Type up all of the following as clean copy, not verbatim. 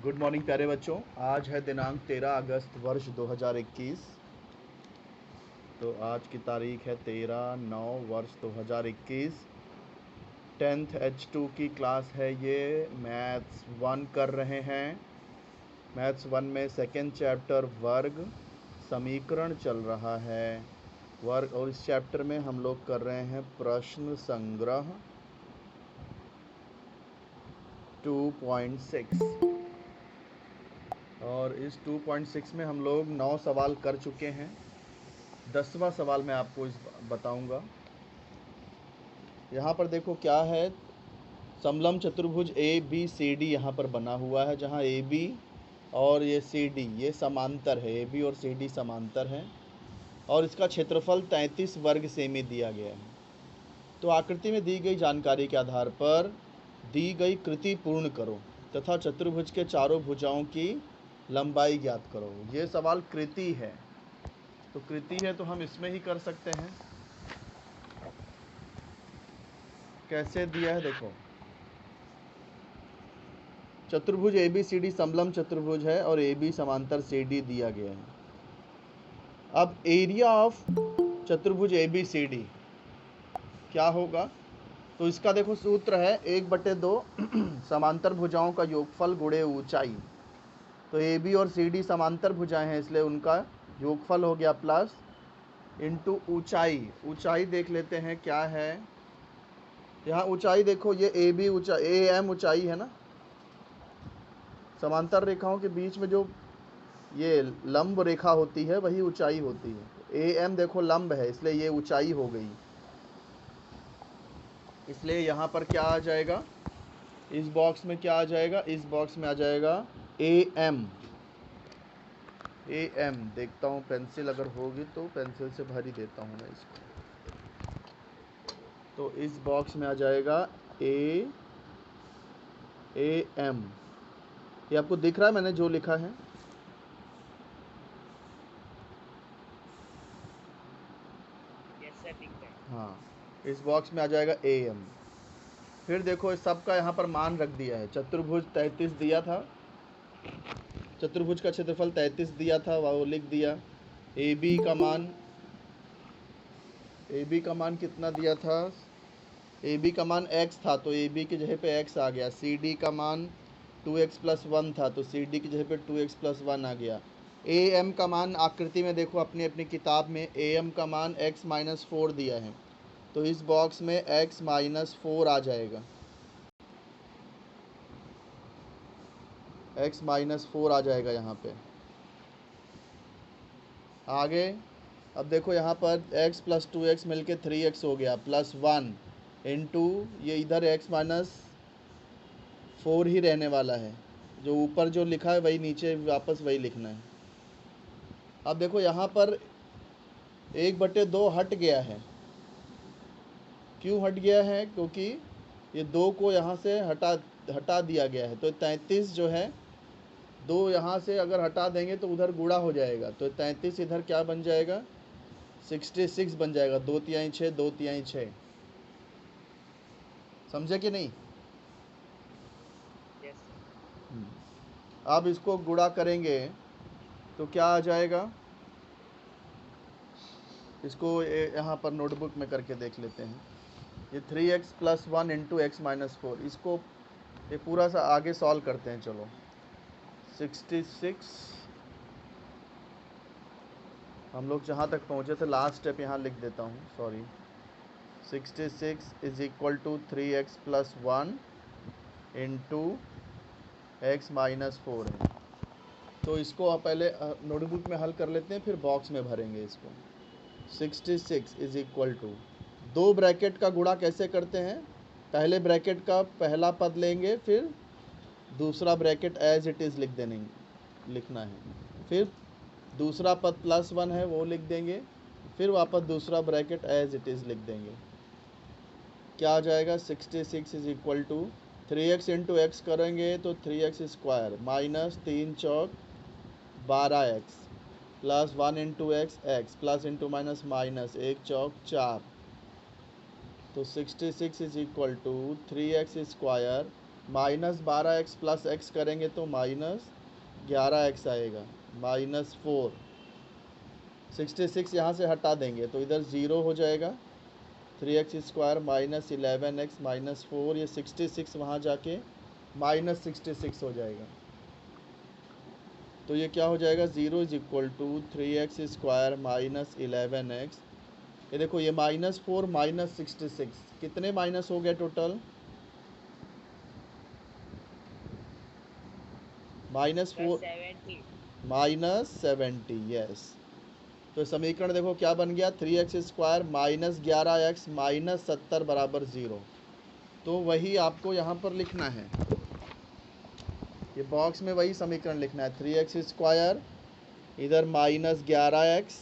Good morning प्यारे बच्चों। आज है दिनांक 13 अगस्त वर्ष 2021। तो आज की तारीख है 13/9 वर्ष 2021। 10th H2 की क्लास है ये। मैथ्स 1 कर रहे हैं। मैथ्स 1 में सेकेंड चैप्टर वर्ग समीकरण चल रहा है वर्ग, और इस चैप्टर में हम लोग कर रहे हैं प्रश्न संग्रह 2.6। और इस 2.6 में हम लोग 9 सवाल कर चुके हैं। 10वां सवाल मैं आपको बताऊंगा। यहाँ पर देखो क्या है, समलंब चतुर्भुज ए बी सी डी यहाँ पर बना हुआ है, जहाँ ए बी और ये सी डी ये समांतर है। ए बी और सी डी समांतर हैं और इसका क्षेत्रफल 33 वर्ग सेमी दिया गया है। तो आकृति में दी गई जानकारी के आधार पर दी गई कृति पूर्ण करो तथा चतुर्भुज के चारों भुजाओं की लंबाई ज्ञात करो। ये सवाल कृति है, तो कृति है तो हम इसमें ही कर सकते हैं। कैसे दिया है देखो, चतुर्भुज ए बी सी डी समलंब चतुर्भुज है और ए बी समांतर सी डी दिया गया है। अब एरिया ऑफ चतुर्भुज ए बी सी डी क्या होगा, तो इसका देखो सूत्र है 1/2 समांतर भुजाओं का योगफल गुणे ऊंचाई। तो ए बी और सी डी समांतर भुजाएं हैं, इसलिए उनका योगफल हो गया प्लस इंटू ऊंचाई। ऊंचाई देख लेते हैं क्या है। यहाँ ऊंचाई देखो, ये ए बी ऊंचाई, ए एम ऊंचाई है ना। समांतर रेखाओं के बीच में जो ये लंब रेखा होती है वही ऊंचाई होती है। ए एम देखो लंब है, इसलिए ये ऊंचाई हो गई। इसलिए यहाँ पर क्या आ जाएगा, इस बॉक्स में क्या आ जाएगा, इस बॉक्स में आ जाएगा ए एम। ए एम देखता हूँ, पेंसिल अगर होगी तो पेंसिल से भर ही देता हूँ मैं इसको। तो इस बॉक्स में आ जाएगा ए एम। ये आपको दिख रहा है मैंने जो लिखा है। हाँ, इस बॉक्स में आ जाएगा ए एम। फिर देखो इस सब का यहाँ पर मान रख दिया है। चतुर्भुज 33 दिया था, चतुर्भुज का क्षेत्रफल 33 दिया था, वो लिख दिया। ए बी का मान कितना दिया था, ए बी का मान x था तो ए बी की जगह पे x आ गया। सी डी का मान 2x+1 था तो सी डी की जगह पे 2x+1 आ गया। ए एम का मान आकृति में देखो अपनी अपनी किताब में, ए एम का मान x-4 दिया है, तो इस बॉक्स में x-4 आ जाएगा। x-4 आ जाएगा यहाँ पे। आगे अब देखो यहाँ पर x + 2x मिल के 3x हो गया, +1 इंटू ये इधर x-4 ही रहने वाला है। जो ऊपर जो लिखा है वही नीचे वापस वही लिखना है। अब देखो यहाँ पर 1/2 हट गया है। क्यों हट गया है, क्योंकि ये 2 को यहाँ से हटा दिया गया है। तो 33 जो है, 2 यहाँ से अगर हटा देंगे तो उधर गुणा हो जाएगा, तो 33 इधर क्या बन जाएगा, 66 बन जाएगा। 2×3 = 6, 2×3 = 6। समझे कि नहीं? अब इसको गुणा करेंगे तो क्या आ जाएगा, इसको यहाँ पर नोटबुक में करके देख लेते हैं। ये 3x+1 इंटू x-4, इसको ये पूरा सा आगे सॉल्व करते हैं। चलो 66, हम लोग जहाँ तक पहुँचे थे लास्ट स्टेप यहाँ लिख देता हूँ, सॉरी। 66 = 3x+1 इंटू x-4 है। तो इसको आप पहले नोटबुक में हल कर लेते हैं, फिर बॉक्स में भरेंगे इसको। 66 = 2 ब्रैकेट का गुणा कैसे करते हैं, पहले ब्रैकेट का पहला पद लेंगे, फिर दूसरा ब्रैकेट एज इट इज़ लिखना है, फिर दूसरा पद +1 है वो लिख देंगे, फिर वापस दूसरा ब्रैकेट एज इट इज़ लिख देंगे। क्या आ जाएगा, 66 = 3x इंटू एक्स करेंगे तो 3x² -3 चौक 12x +1 into x x plus into minus minus 1 चौक 4। तो 66 = 3x² -12x प्लस x करेंगे तो -11x आएगा, -4। 66 यहाँ से हटा देंगे तो इधर 0 हो जाएगा। 3x² -11x -4, ये 66 वहाँ जाके -66 हो जाएगा। तो ये क्या हो जाएगा, 0 = 3x² -11x। ये देखो ये -4 -66 कितने माइनस हो गए टोटल, -4 -70। यस, तो समीकरण देखो क्या बन गया, 3x² -11x -70 बराबर 0। तो वही आपको यहाँ पर लिखना है, ये बॉक्स में वही समीकरण लिखना है, 3x² इधर -11x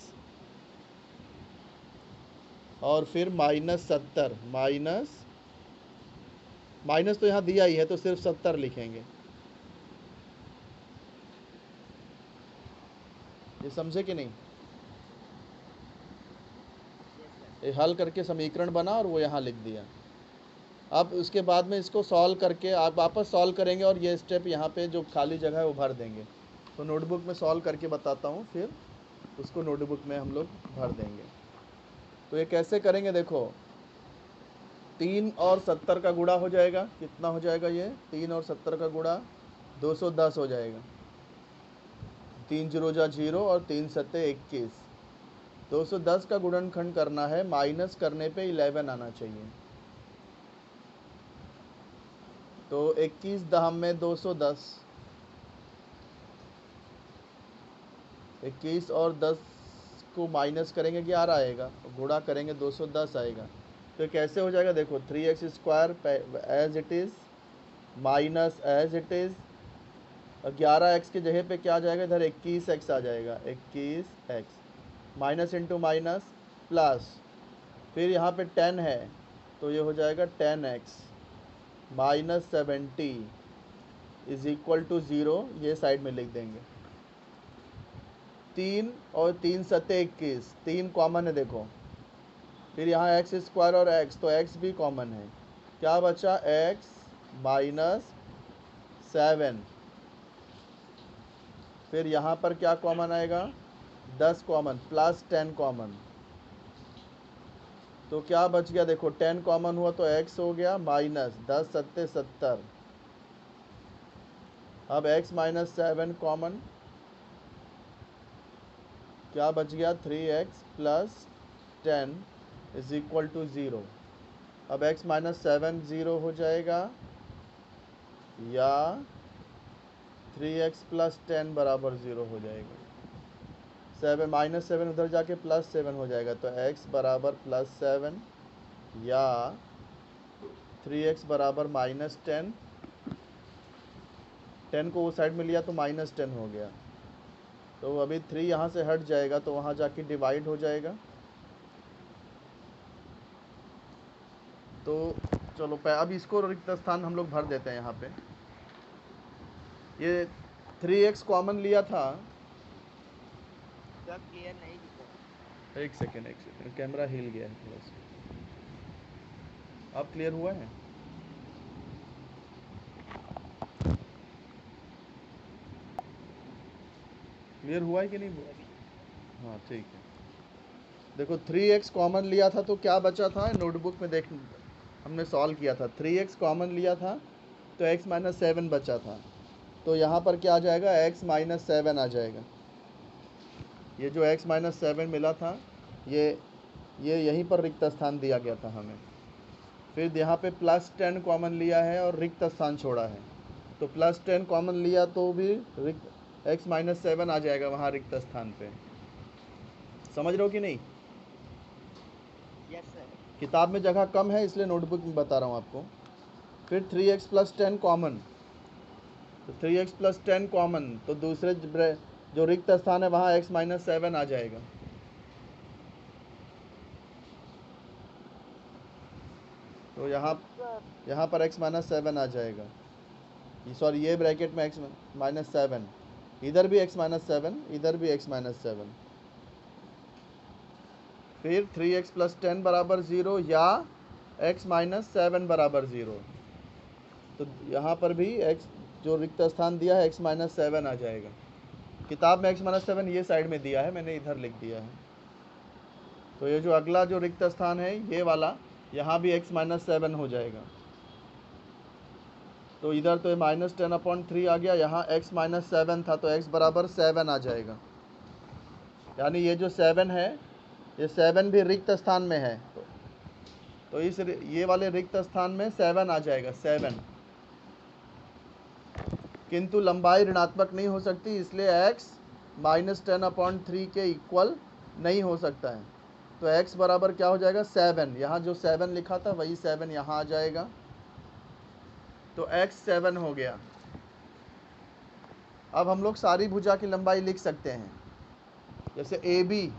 और फिर -70 माइनस तो यहाँ दिया ही है तो सिर्फ 70 लिखेंगे। ये समझे कि नहीं, ये हल करके समीकरण बना और वो यहाँ लिख दिया। अब उसके बाद में इसको सॉल्व करके आप वापस सॉल्व करेंगे और ये स्टेप यहाँ पे जो खाली जगह है वो भर देंगे। तो नोटबुक में सॉल्व करके बताता हूँ, फिर उसको नोटबुक में हम लोग भर देंगे। तो ये कैसे करेंगे, देखो 3 और 70 का गुणा हो जाएगा, कितना हो जाएगा ये, 3 और 70 का गुणा 210 हो जाएगा। 3 0 जा 0 और 3 7 21। 210 का गुणनखंड करना है, माइनस करने पे 11 आना चाहिए। तो 21 दहम में 210, 21 और 10 को माइनस करेंगे 11 आएगा, गुणा करेंगे 210 आएगा। तो कैसे हो जाएगा, देखो 3x² as it is minus as it is, और 11x की जगह पे क्या आ जाएगा, इधर 21x आ जाएगा, 21x minus into minus plus, फिर यहाँ पे 10 है तो ये हो जाएगा 10x -70 = 0, ये साइड में लिख देंगे। 3 और 3 7 21, 3 कॉमन है देखो, फिर यहाँ x² और x, तो x भी कॉमन है, क्या बचा x -7, फिर यहाँ पर क्या कॉमन आएगा, 10 कॉमन प्लस 10 कॉमन, तो क्या बच गया, देखो 10 कॉमन हुआ तो x हो गया -10 7 70। अब x -7 कॉमन, क्या बच गया, 3x + 10 = 0। अब x -7 0 हो जाएगा या 3x + 10 बराबर 0 हो जाएगा। 7 उधर जाके +7 हो जाएगा, तो x बराबर +7 या 3x बराबर -10। 10 को वो साइड में लिया तो -10 हो गया, तो अभी 3 यहाँ से हट जाएगा तो वहाँ जाके डिवाइड हो जाएगा। तो चलो अब इसको रिक्त स्थान हम लोग भर देते हैं यहाँ पे। ये 3x कॉमन लिया था, क्लियर नहीं दिख रहा। एक सेकेंड कैमरा हिल गया है थोड़ा सा, अब क्लियर हुआ है। क्लियर हुआ है कि नहीं, हाँ ठीक है। देखो 3x कॉमन लिया था तो क्या बचा था, नोटबुक में देख हमने सॉल्व किया था, 3x कॉमन लिया था तो x -7 बचा था, तो यहाँ पर क्या आ जाएगा, x -7 आ जाएगा। ये जो x -7 मिला था ये यहीं पर रिक्त स्थान दिया गया था हमें। फिर यहाँ पे +10 कॉमन लिया है और रिक्त स्थान छोड़ा है, तो +10 कॉमन लिया तो भी रिक्त x -7 आ जाएगा वहाँ रिक्त स्थान पे। समझ रहे हो कि नहीं, यस सर। किताब में जगह कम है इसलिए नोटबुक में बता रहा हूँ आपको। फिर 3x + 10 कॉमन, तो 3x + 10 कॉमन, तो दूसरे जो रिक्त स्थान है वहाँ x -7 आ जाएगा। तो यहाँ पर x -7 आ जाएगा, सॉरी ये ब्रैकेट में x -7, इधर भी x -7, इधर भी x -7। फिर 3x + 10 बराबर 0 या x -7 बराबर 0। तो यहाँ पर भी x जो रिक्त स्थान दिया है x-7 आ जाएगा। किताब में x-7 ये साइड में दिया है, मैंने इधर लिख दिया है। तो ये जो अगला जो रिक्त स्थान है ये वाला, यहाँ भी x-7 हो जाएगा। तो इधर तो ये -10/3 आ गया, यहाँ x-7 था तो x बराबर 7 आ जाएगा। यानी ये जो 7 है, ये 7 भी रिक्त स्थान में है, तो इस ये वाले रिक्त स्थान में 7 आ जाएगा, 7। किंतु लंबाई ऋणात्मक नहीं हो सकती, इसलिए x -10/3 के इक्वल नहीं हो सकता है। तो x बराबर क्या हो जाएगा, 7। यहाँ जो 7 लिखा था वही 7 यहाँ आ जाएगा। तो x 7 हो गया। अब हम लोग सारी भुजा की लंबाई लिख सकते हैं। जैसे AB,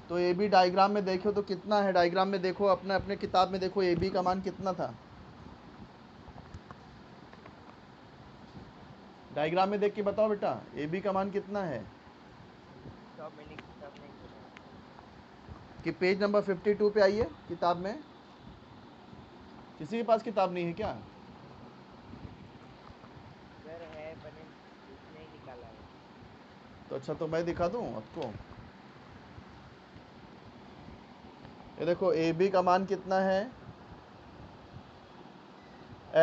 तो AB डायग्राम में देखो तो कितना है, डायग्राम में देखो, अपने अपने किताब में देखो AB का मान कितना था। डायग्राम में देख के बताओ बेटा, AB का मान कितना है। कि पेज नंबर 52 पे आइए किताब में। किसी के पास किताब नहीं है क्या? सर है पर उसने ही निकाला है। तो अच्छा, तो मैं दिखा दूं आपको। ये देखो AB का मान कितना है,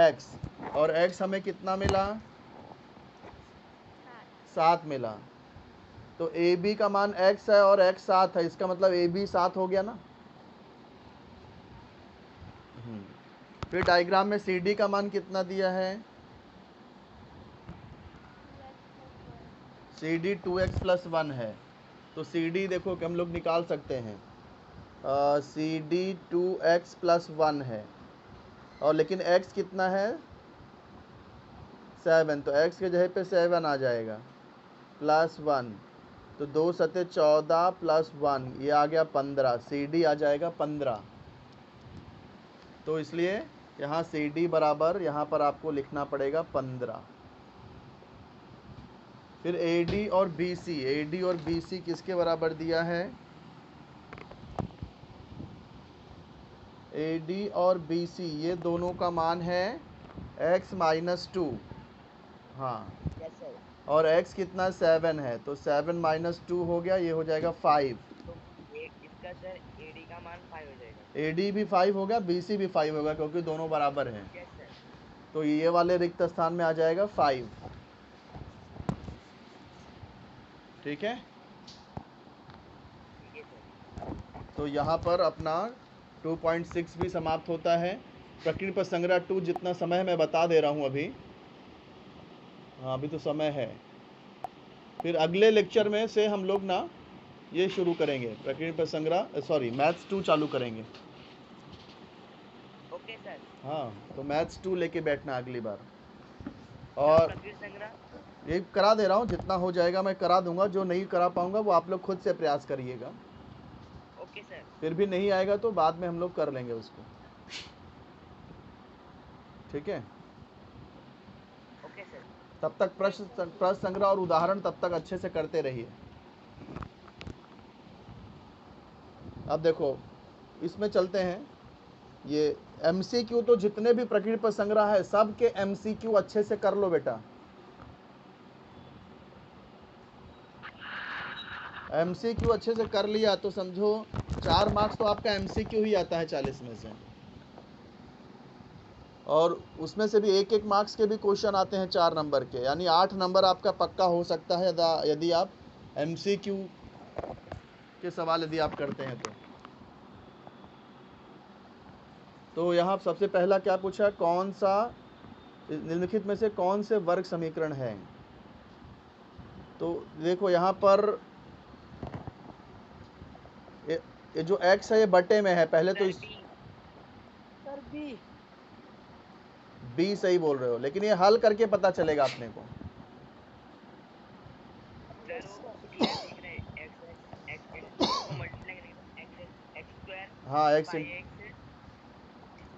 x, और x हमें कितना मिला, 7 मिला। तो AB का मान x है और x 7 है, इसका मतलब AB 7 हो गया ना। फिर डायग्राम में CD का मान कितना दिया है, CD 2x+1 है। तो CD देखो कि हम लोग निकाल सकते हैं, CD 2x+1 है, और लेकिन x कितना है, 7। तो x के जगह पे 7 आ जाएगा, +1। तो 2 सते 14 +1, ये आ गया 15। CD आ जाएगा 15। तो इसलिए यहाँ CD बराबर यहाँ पर आपको लिखना पड़ेगा 15। फिर AD और BC किसके बराबर दिया है, AD और BC ये दोनों का मान है x-2। हाँ, और x कितना, 7 है, तो 7 - 2 हो गया, ये हो जाएगा 5। तो इसका सर AD का मान 5 हो जाएगा। AD भी 5 होगा, BC भी 5 होगा, क्योंकि दोनों बराबर हैं। Yes sir. तो ये वाले रिक्त स्थान में आ जाएगा 5। ठीक है। ठीक है सर। तो यहाँ पर अपना 2.6 भी समाप्त होता है। प्रकृति पर संग्रह 2 जितना समय मैं बता दे रहा हूँ अभी। हाँ, अभी तो समय है। फिर अगले लेक्चर में से हम लोग ना ये शुरू करेंगे, प्रकृति पर संग्रह, सॉरी मैथ्स 2 चालू करेंगे। Okay sir. हाँ, तो मैथ्स 2 लेके बैठना अगली बार। और प्रकृति संग्रह ये करा दे रहा हूँ, जितना हो जाएगा मैं करा दूंगा, जो नहीं करा पाऊंगा वो आप लोग खुद से प्रयास करिएगा। Okay sir. फिर भी नहीं आएगा तो बाद में हम लोग कर लेंगे उसको। ठीक है। Okay sir. तब तक प्रश्न संग्रह और उदाहरण तब तक अच्छे से करते रहिए। अब देखो इसमें चलते हैं। ये MCQ तो जितने भी प्रकृति पर संग्रह है सब के MCQ अच्छे से कर लो बेटा। MCQ अच्छे से कर लिया तो समझो 4 मार्क्स तो आपका MCQ ही आता है 40 में से, और उसमें से भी 1-1 मार्क्स के भी क्वेश्चन आते हैं 4 नंबर के, यानी 8 नंबर आपका पक्का हो सकता है यदि आप MCQ के सवाल यदि आप करते हैं तो यहाँ सबसे पहला क्या पूछा, कौन सा निम्नलिखित में से कौन से वर्ग समीकरण है। तो देखो यहाँ पर ये जो x है ये बटे में है, पहले तो इस सर B सही बोल रहे हो, लेकिन ये हल करके पता चलेगा अपने को। हाँ, x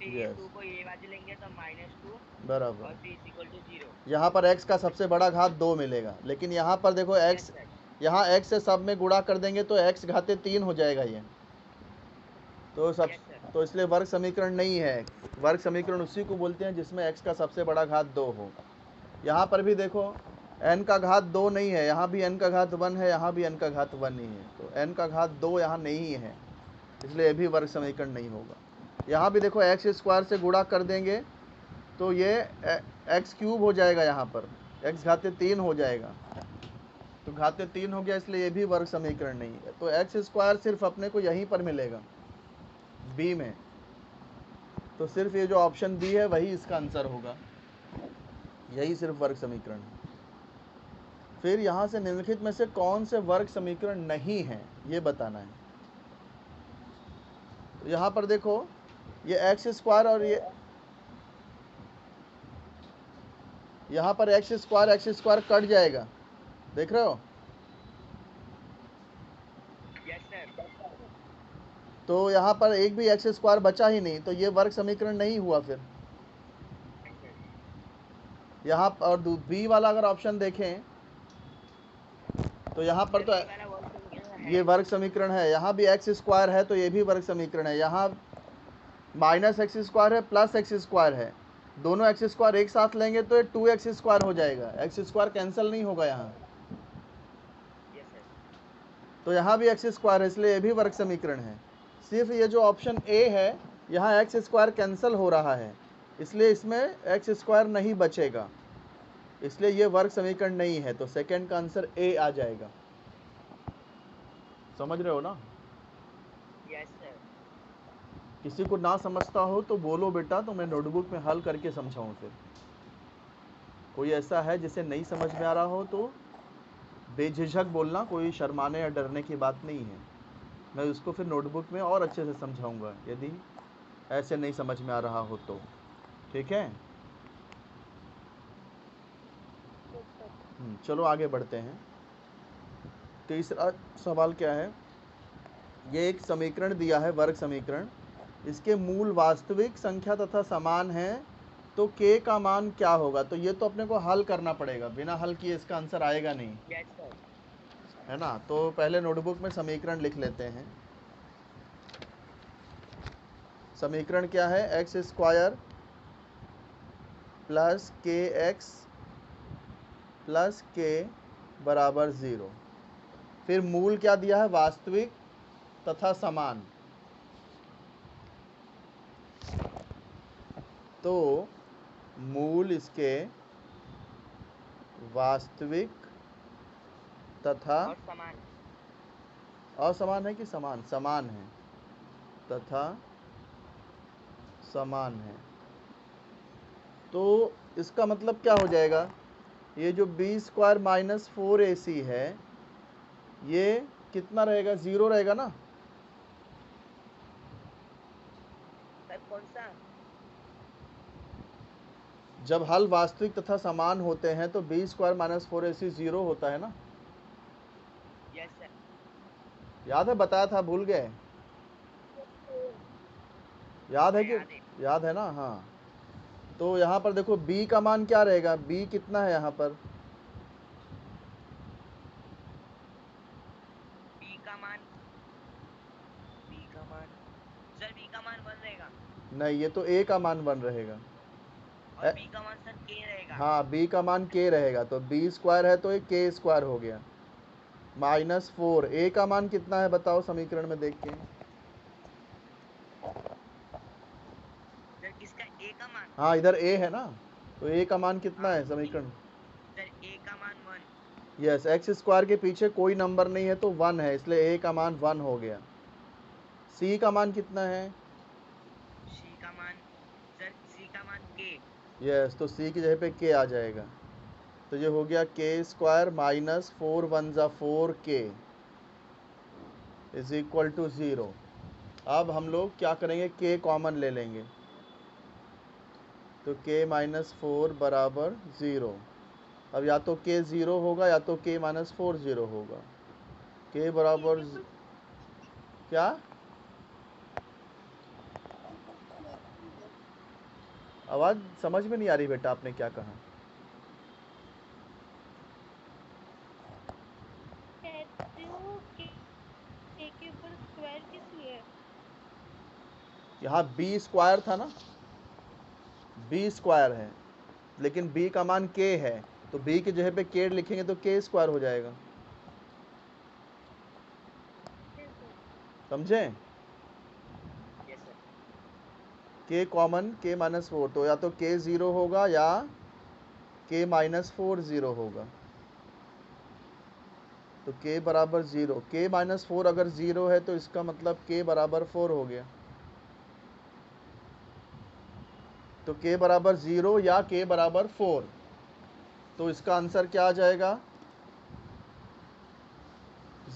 यस 2 को ये बाजू लेंगे तो -2 बराबर। और b = 0। यहाँ पर x का सबसे बड़ा घात 2 मिलेगा, लेकिन यहाँ पर देखो x, यहाँ x से सब में गुणा कर देंगे तो x घाते 3 हो जाएगा ये। तो तो इसलिए वर्ग समीकरण नहीं है। वर्ग समीकरण उसी को बोलते हैं जिसमें x का सबसे बड़ा घात 2 हो। यहाँ पर भी देखो n का घात 2 नहीं है, यहाँ भी n का घात 1 है, यहाँ भी n का घात 1 ही है, तो n का घात 2 यहाँ नहीं है, इसलिए ये भी वर्ग समीकरण नहीं होगा। यहाँ भी देखो एक्स स्क्वायर से गुणा कर देंगे तो ये एक्स क्यूब हो जाएगा, यहाँ पर एक्स घाते 3 हो जाएगा, तो घाते 3 हो गया, इसलिए ये भी वर्ग समीकरण नहीं है। तो एक्स स्क्वायर सिर्फ अपने को यहीं पर मिलेगा बी में, तो सिर्फ ये जो ऑप्शन बी है वही इसका आंसर होगा, यही सिर्फ वर्ग समीकरण है। फिर यहाँ से निम्नलिखित में से कौन से वर्ग समीकरण नहीं है ये बताना है। तो यहाँ पर देखो ये एक्स स्क्वायर और ये यहाँ पर एक्स स्क्वायर कट जाएगा, देख रहे हो। Yes sir. तो यहाँ पर एक भी एक्स स्क्वायर बचा ही नहीं, तो ये वर्ग समीकरण नहीं हुआ। फिर यहाँ और बी वाला अगर ऑप्शन देखें तो यहाँ पर तो ये वर्ग समीकरण है, यहाँ भी एक्स स्क्वायर है तो ये भी वर्ग समीकरण है, यहाँ माइनस एक्स स्क्वायर है प्लस एक्स स्क्वायर है, दोनों एक्स स्क्वायर एक साथ लेंगे तो ये 2x स्क्वायर हो जाएगा, एक्स स्क्वायर कैंसिल नहीं होगा यहाँ। तो यहाँ भी एक्स स्क्वायर है, इसलिए ये भी वर्ग समीकरण है। सिर्फ ये जो ऑप्शन ए है यहाँ एक्स स्क्वायर कैंसिल हो रहा है, इसलिए इसमें एक्स स्क्वायर नहीं बचेगा, इसलिए ये वर्ग समीकरण नहीं है। तो सेकंड का आंसर ए आ जाएगा। समझ रहे हो ना। Yes sir. किसी को ना समझता हो तो बोलो बेटा, तो मैं नोटबुक में हल करके समझाऊं। फिर कोई ऐसा है जिसे नहीं समझ में आ रहा हो तो बेझिझक बोलना, कोई शर्माने या डरने की बात नहीं है, मैं उसको फिर नोटबुक में और अच्छे से समझाऊंगा यदि ऐसे नहीं समझ में आ रहा हो तो, ठीक है। चलो आगे बढ़ते हैं। तीसरा सवाल क्या है, ये एक समीकरण दिया है वर्ग समीकरण, इसके मूल वास्तविक संख्या तथा समान है तो k का मान क्या होगा। तो ये तो अपने को हल करना पड़ेगा, बिना हल किए इसका आंसर आएगा नहीं, यस सर। है ना। तो पहले नोटबुक में समीकरण लिख लेते हैं। समीकरण क्या है, एक्स स्क्वायर प्लस के एक्स प्लस के बराबर 0। फिर मूल क्या दिया है, वास्तविक तथा समान। तो मूल इसके वास्तविक तथा और समान। असमान है कि समान, समान है तथा समान है। तो इसका मतलब क्या हो जाएगा, ये जो बी स्क्वायर माइनस 4ac है ये कितना रहेगा, 0 रहेगा ना। सर कौन सा। जब हल वास्तविक तथा समान होते हैं तो बी स्क्वायर माइनस 4ac 0 होता है ना। Yes sir. याद है, बताया था, भूल गए। याद है कि याद है ना। हाँ, तो यहाँ पर देखो b का मान क्या रहेगा, b कितना है यहाँ पर, बी का मान सर बी का मान 1 रहेगा नहीं ये तो a का मान 1 रहेगा। और बी का मान सर k रहेगा। हाँ, b का मान k रहेगा, तो b स्क्वायर है तो ये k स्क्वायर हो गया माइनस 4। a का मान कितना है बताओ समीकरण में देख के। सर किसका a का मान। हाँ इधर a है ना, तो a का मान कितना है समीकरण। सर a का मान 1। यस, एक्स स्क्वायर के पीछे कोई नंबर नहीं है तो 1 है, इसलिए a का मान 1 हो गया। c का मान कितना है, c का मान सर c का मान k। यस, तो c की जगह पे k आ जाएगा, तो ये हो गया k स्क्वायर माइनस 4 1 ज़ा 4k इज इक्वल टू 0। अब हम लोग क्या करेंगे, k कॉमन ले लेंगे, तो k माइनस 4 बराबर 0। अब या तो k 0 होगा या तो k माइनस 4 0 होगा। k बराबर क्या, आवाज़ समझ में नहीं आ रही बेटा, आपने क्या कहा। कहती हूँ कि के ऊपर स्क्वायर किस लिए है? यहाँ बी स्क्वायर था ना, बी स्क्वायर है, लेकिन बी का मान के है, तो बी की जगह पे के लिखेंगे तो के स्क्वायर हो जाएगा। समझे? Yes sir. के कॉमन, के माइनस 4, तो या तो के 0 होगा या के माइनस 4 0 होगा। तो के बराबर 0, के माइनस 4 अगर 0 है तो इसका मतलब के बराबर 4 हो गया। तो के बराबर 0 या के बराबर 4, तो इसका आंसर क्या आ जाएगा?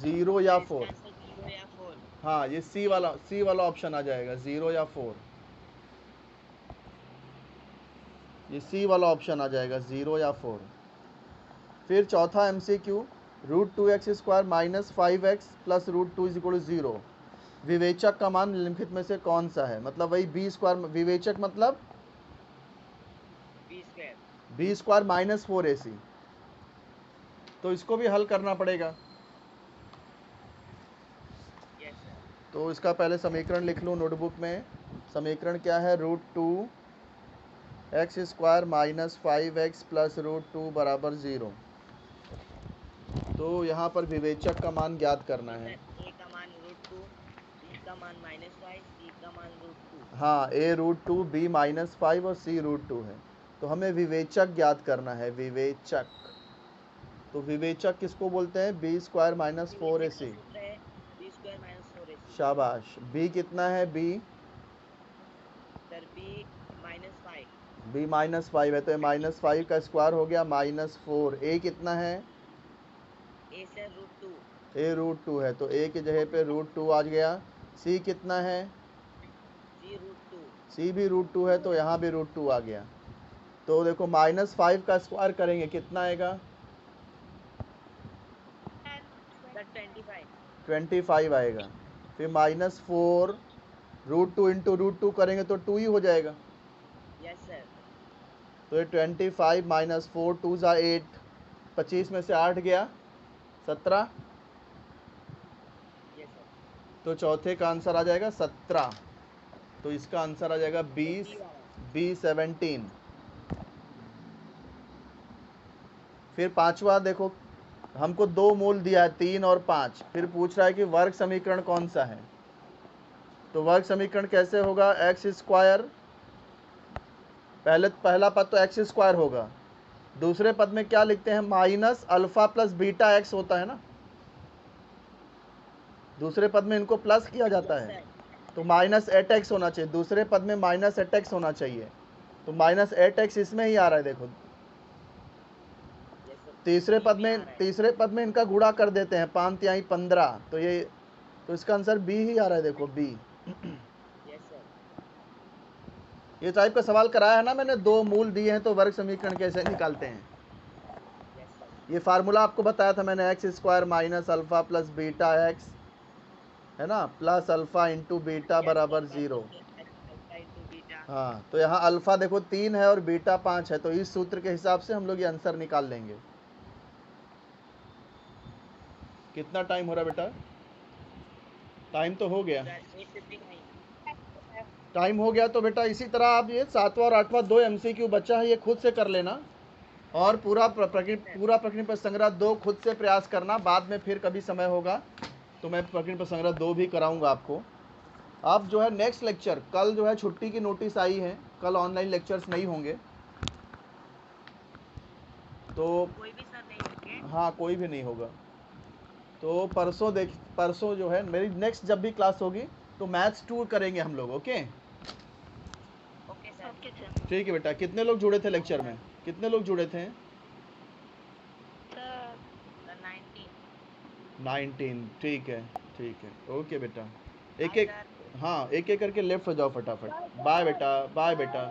0 या 4। इसका आंसर 0 या 4। हाँ, ये सी वाला ऑप्शन आ जाएगा, 0 या 4। ये सी वाला ऑप्शन आ जाएगा, 0 या 4। फिर चौथा MCQ, √2x² minus 5x plus √2 is equal to 0। विवेचक का मान निम्नलिखित में से कौन सा है? मतलब वही बी स्क्वायर, विवेचक मतलब बी स्क्वायर माइनस 4ac। तो इसको भी हल करना पड़ेगा। Yes sir. तो इसका पहले समीकरण लिख लूँ नोटबुक में। समीकरण क्या है? √2x² माइनस 5x प्लस √2 बराबर 0। तो यहाँ पर विवेचक का मान ज्ञात करना है। ए का मान √2, बी का मान -5, सी का मान √2। हाँ, a √2, b -5 और c √2 है। तो हमें विवेचक ज्ञात करना है, विवेचक। तो विवेचक किसको बोलते हैं? B square minus 4ac। B square minus 4ac। शाबाश। b कितना है? b sir B -5। b -5 है, तो -5 का स्क्वायर हो गया -4। a कितना है? ए सर √2। a √2 है, तो a की जगह पे √2 आ गया। c कितना है? सी √2। c भी √2 है, तो यहाँ भी √2 आ गया। तो देखो -5 का स्क्वायर करेंगे कितना आएगा? सर 25। 25 आएगा। फिर -4 √2 इंटू √2 करेंगे तो 2 ही हो जाएगा। Yes sir. तो ये 25 माइनस 4, 2 ज़ा 8, 25 में से 8 गया 17। Yes sir. तो चौथे का आंसर आ जाएगा 17। तो इसका आंसर आ जाएगा 20, B17। फिर पांचवा देखो, हमको दो मूल दिया है 3 और 5। फिर पूछ रहा है कि वर्ग समीकरण कौन सा है। तो वर्ग समीकरण कैसे होगा? x², पहला पद तो x² होगा। दूसरे पद में क्या लिखते हैं? Minus alpha plus beta x होता है ना, दूसरे पद में इनको प्लस किया जाता है, तो -8x होना चाहिए। दूसरे पद में -8x होना चाहिए, तो -8x इसमें ही आ रहा है। देखो तीसरे पद में इनका गुणा कर देते हैं, 5 तिहाई 15, तो इसका आंसर बी ही आ रहा है। देखो बी। Yes sir. ये टाइप का सवाल कराया है ना मैंने, दो मूल दिए हैं तो वर्ग समीकरण कैसे निकालते हैं। Yes sir. ये फार्मूला आपको बताया था मैंने, x² minus alpha plus beta x है ना, प्लस अल्फा इंटू बीटा बराबर 0। Alpha into beta. हाँ, तो यहाँ अल्फा देखो 3 है और बीटा 5 है, तो इस सूत्र के हिसाब से हम लोग ये आंसर निकाल लेंगे। कितना टाइम हो रहा बेटा? टाइम तो हो गया। सर 8:59। टाइम हो गया तो बेटा इसी तरह आप ये 7वां और 8वां 2 MCQ बचा है, ये खुद से कर लेना। और पूरा प्रकृति पर संग्रह 2 खुद से प्रयास करना। बाद में फिर कभी समय होगा तो मैं प्रकृति पर संग्रह 2 भी कराऊंगा आपको। अब जो है नेक्स्ट लेक्चर, कल जो है छुट्टी की नोटिस आई है, कल ऑनलाइन लेक्चर्स नहीं होंगे। तो कोई भी सर नहीं होंगे। हाँ, कोई भी नहीं होगा। तो परसों जो है मेरी नेक्स्ट जब भी क्लास होगी तो मैथ्स 2 करेंगे हम लोग। Okay okay sir. ठीक है बेटा। कितने लोग जुड़े थे लेक्चर में? कितने लोग जुड़े थे? सर 19। 19। ठीक है, ठीक है। ओके बेटा। एक बाय एक सर। हाँ, एक एक करके लेफ्ट हो जाओ फटाफट। बाय बेटा, बाय बेटा।